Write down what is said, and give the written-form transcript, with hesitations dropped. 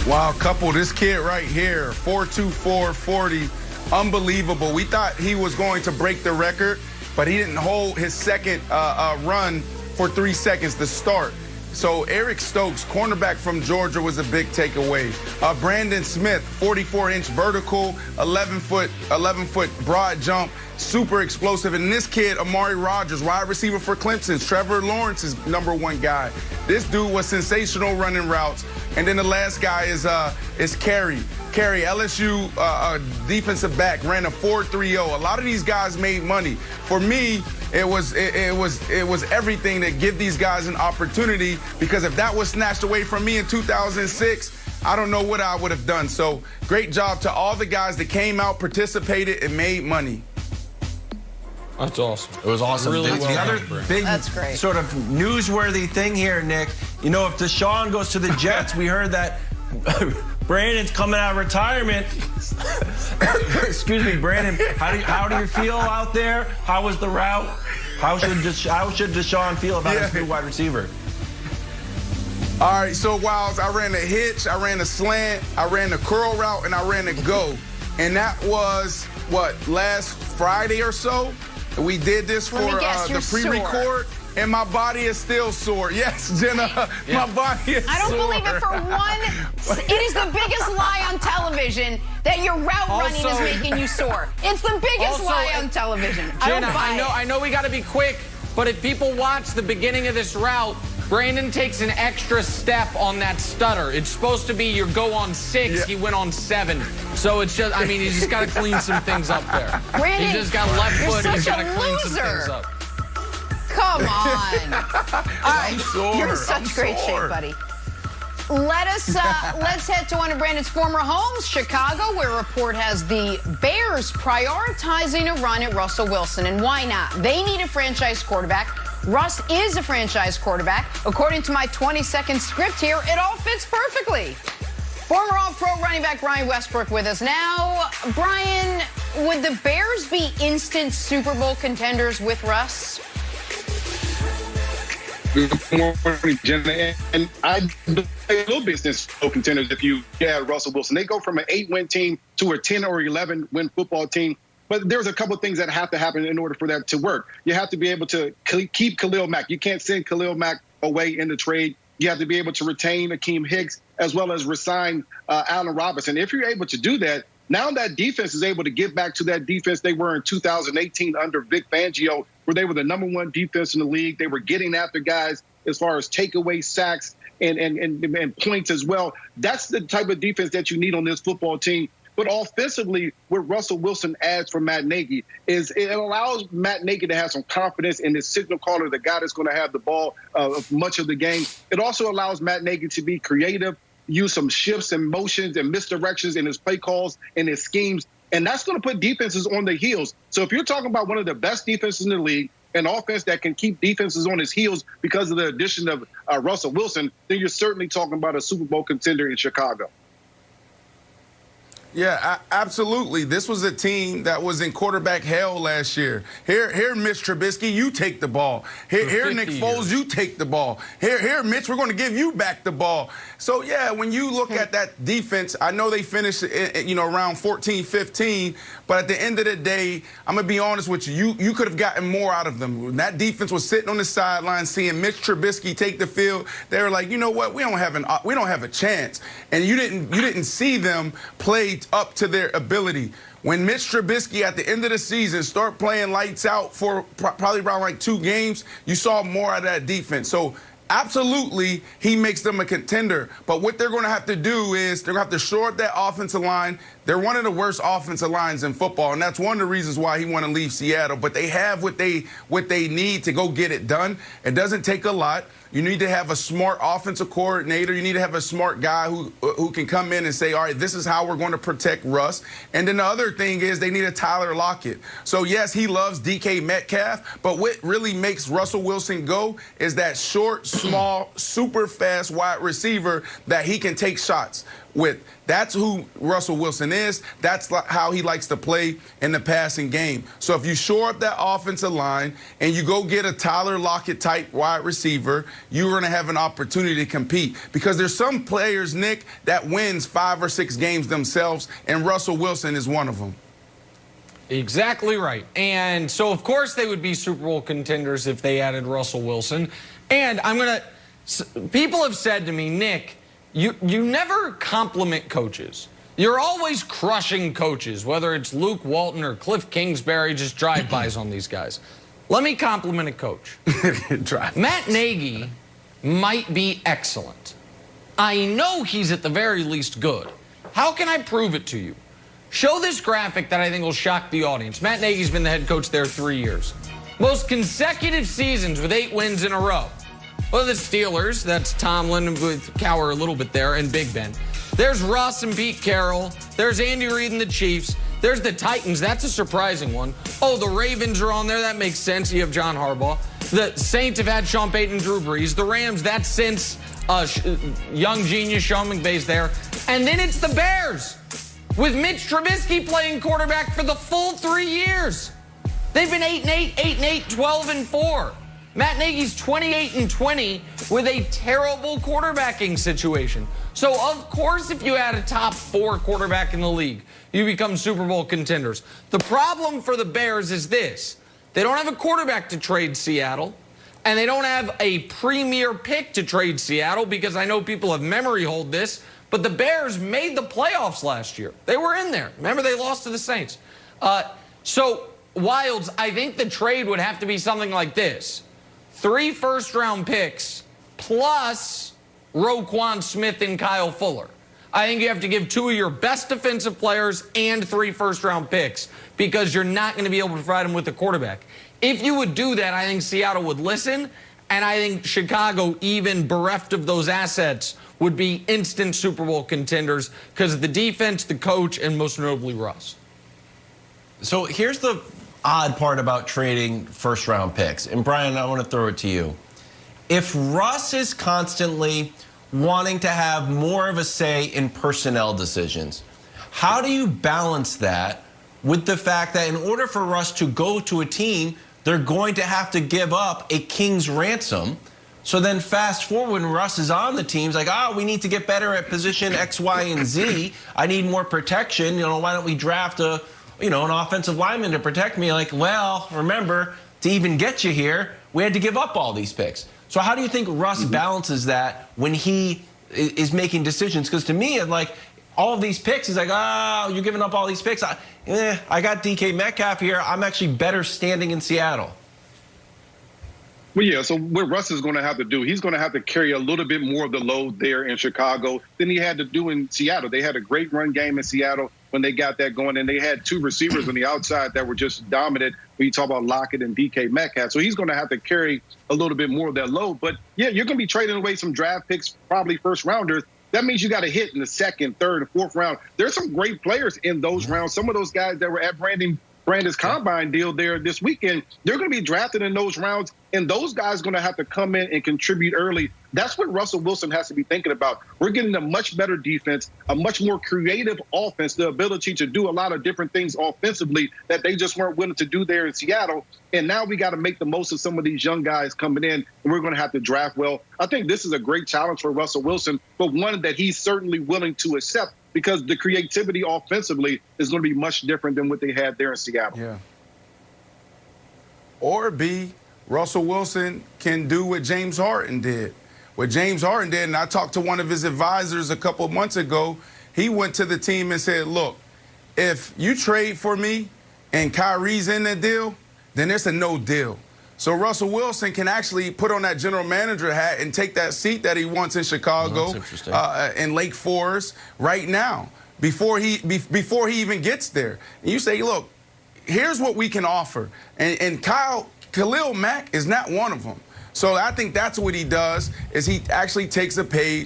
Wow, couple, this kid right here, 4.24 40, unbelievable. We thought he was going to break the record, but he didn't hold his second run for 3 seconds to start. So Eric Stokes, cornerback from Georgia, was a big takeaway. Brandon Smith, 44-inch vertical, 11-foot broad jump, super explosive. And this kid, Amari Rogers, wide receiver for Clemson, Trevor Lawrence's #1 guy. This dude was sensational running routes. And then the last guy is Carey. Carey, LSU defensive back, ran a 4.30. A lot of these guys made money. For me, it was everything to give these guys an opportunity, because if that was snatched away from me in 2006, I don't know what I would have done. So great job to all the guys that came out, participated, and made money. That's awesome. It was awesome. Really The well other done, big sort of newsworthy thing here, Nick, you know, if Deshaun goes to the Jets, we heard that Brandon's coming out of retirement. Excuse me, Brandon, how do you feel out there? How was the route? How should Deshaun feel about his new wide receiver? All right, so Wiles, I ran a hitch, I ran a slant, I ran a curl route, and I ran a go. And that was, what, last Friday or so? We did this for the pre-record, and my body is still sore. Yes, Jenna, my body is sore. I don't believe it for one. It is the biggest lie on television that your route running is making you sore. It's the biggest lie on television. Jenna, I know we got to be quick, but if people watch the beginning of this route, Brandon takes an extra step on that stutter. It's supposed to be your go on 6. He went on 7. So it's just, I mean, he's just got to clean some things up there. Brandon, he just got left foot. He's got to clean some things up. Come on. All right, you're in such great shape, buddy. Let's head to one of Brandon's former homes, Chicago, where a report has the Bears prioritizing a run at Russell Wilson. And why not? They need a franchise quarterback. Russ is a franchise quarterback. According to my 20-second script here, it all fits perfectly. Former All-Pro running back Brian Westbrook with us now. Brian, would the Bears be instant Super Bowl contenders with Russ? Good morning, Jenna. And I do a little bit instant Super Bowl contenders if you get Russell Wilson. They go from an 8-win team to a 10 or 11-win football team. But there's a couple of things that have to happen in order for that to work. You have to be able to keep Khalil Mack. You can't send Khalil Mack away in the trade. You have to be able to retain Akeem Hicks as well as resign Allen Robinson. If you're able to do that, now that defense is able to get back to that defense they were in 2018 under Vic Fangio, where they were the #1 defense in the league. They were getting after guys as far as takeaway sacks and points as well. That's the type of defense that you need on this football team. But offensively, what Russell Wilson adds for Matt Nagy is it allows Matt Nagy to have some confidence in his signal caller, the guy that's going to have the ball much of the game. It also allows Matt Nagy to be creative, use some shifts and motions and misdirections in his play calls and his schemes. And that's going to put defenses on their heels. So if you're talking about one of the best defenses in the league, an offense that can keep defenses on his heels because of the addition of Russell Wilson, then you're certainly talking about a Super Bowl contender in Chicago. Yeah, absolutely. This was a team that was in quarterback hell last year. Here, Mitch Trubisky, you take the ball. Here, Nick Foles, you take the ball. Here, Mitch, we're going to give you back the ball. So, yeah, when you look at that defense, I know they finished, around 14-15, but at the end of the day, I'm going to be honest with you, you could have gotten more out of them. That defense was sitting on the sideline seeing Mitch Trubisky take the field. They were like, you know what, we don't have a chance. And you didn't see them play up to their ability. When Mitch Trubisky at the end of the season start playing lights out for probably around like 2 games, you saw more out of that defense. So absolutely, he makes them a contender. But what they're going to have to do is they're going to have to shore up that offensive line. They're one of the worst offensive lines in football, and that's one of the reasons why he want to leave Seattle. But they have what they need to go get it done. It doesn't take a lot. You need to have a smart offensive coordinator. You need to have a smart guy who can come in and say, all right, this is how we're going to protect Russ. And then the other thing is they need a Tyler Lockett. So, yes, he loves DK Metcalf, but what really makes Russell Wilson go is that short, small, super fast wide receiver that he can take shots with. That's who Russell Wilson is. That's how he likes to play in the passing game. So if you shore up that offensive line and you go get a Tyler Lockett type wide receiver, you're going to have an opportunity to compete. Because there's some players, Nick, that wins 5 or 6 games themselves, and Russell Wilson is one of them. Exactly right. And so, of course, they would be Super Bowl contenders if they added Russell Wilson. And people have said to me, Nick, you never compliment coaches. You're always crushing coaches, whether it's Luke Walton or Cliff Kingsbury, just drive-bys on these guys. Let me compliment a coach. Matt Nagy might be excellent. I know he's at the very least good. How can I prove it to you? Show this graphic that I think will shock the audience. Matt Nagy's been the head coach there 3 years. Most consecutive seasons with 8 wins in a row. Well, the Steelers, that's Tomlin with Cowher a little bit there, and Big Ben. There's Russ and Pete Carroll. There's Andy Reid and the Chiefs. There's the Titans. That's a surprising one. Oh, the Ravens are on there. That makes sense. You have John Harbaugh. The Saints have had Sean Payton and Drew Brees. The Rams, that's since young genius Sean McVay's there. And then it's the Bears with Mitch Trubisky playing quarterback for the full 3 years. They've been 8-8, 8-8, 12-4. Matt Nagy's 28-20 with a terrible quarterbacking situation. So, of course, if you add a top 4 quarterback in the league, you become Super Bowl contenders. The problem for the Bears is this. They don't have a quarterback to trade Seattle, and they don't have a premier pick to trade Seattle because I know people have memory hold this, but the Bears made the playoffs last year. They were in there. Remember, they lost to the Saints. So, Wildes, I think the trade would have to be something like this. 3 first-round picks plus Roquan Smith and Kyle Fuller. I think you have to give 2 of your best defensive players and 3 first-round picks because you're not going to be able to provide them with a quarterback. If you would do that, I think Seattle would listen, and I think Chicago, even bereft of those assets, would be instant Super Bowl contenders because of the defense, the coach, and most notably Russ. So here's the odd part about trading first-round picks. And, Brian, I want to throw it to you. If Russ is constantly wanting to have more of a say in personnel decisions, how do you balance that with the fact that in order for Russ to go to a team, they're going to have to give up a king's ransom? So then fast forward when Russ is on the team, it's like, we need to get better at position X, Y, and Z. I need more protection. Why don't we draft an offensive lineman to protect me? Like, well, remember, to even get you here, we had to give up all these picks. So how do you think Russ balances that when he is making decisions? Because to me, like, all of these picks, he's like, you're giving up all these picks. I got DK Metcalf here. I'm actually better standing in Seattle. Well, yeah, so what Russ is going to have to do, he's going to have to carry a little bit more of the load there in Chicago than he had to do in Seattle. They had a great run game in Seattle when they got that going, and they had 2 receivers on the outside that were just dominant when you talk about Lockett and DK Metcalf. So he's going to have to carry a little bit more of that load. But, yeah, you're going to be trading away some draft picks, probably first-rounders. That means you got to hit in the 2nd, 3rd, and 4th round. There's some great players in those rounds. Some of those guys that were at Brandon's combine deal there this weekend, they're going to be drafted in those rounds, and those guys are going to have to come in and contribute early. That's what Russell Wilson has to be thinking about. We're getting a much better defense, a much more creative offense, the ability to do a lot of different things offensively that they just weren't willing to do there in Seattle. And now we got to make the most of some of these young guys coming in, and we're going to have to draft well. I think this is a great challenge for Russell Wilson, but one that he's certainly willing to accept, because the creativity offensively is going to be much different than what they had there in Seattle. Yeah. Or B, Russell Wilson can do what James Harden did. What James Harden did, and I talked to one of his advisors a couple of months ago, he went to the team and said, look, if you trade for me and Kyrie's in that deal, then it's a no deal. So Russell Wilson can actually put on that general manager hat and take that seat that he wants in Chicago, in Lake Forest right now, before he even gets there. And you say, look, here's what we can offer. And Khalil Mack is not one of them. So I think that's what he does, is he actually takes a page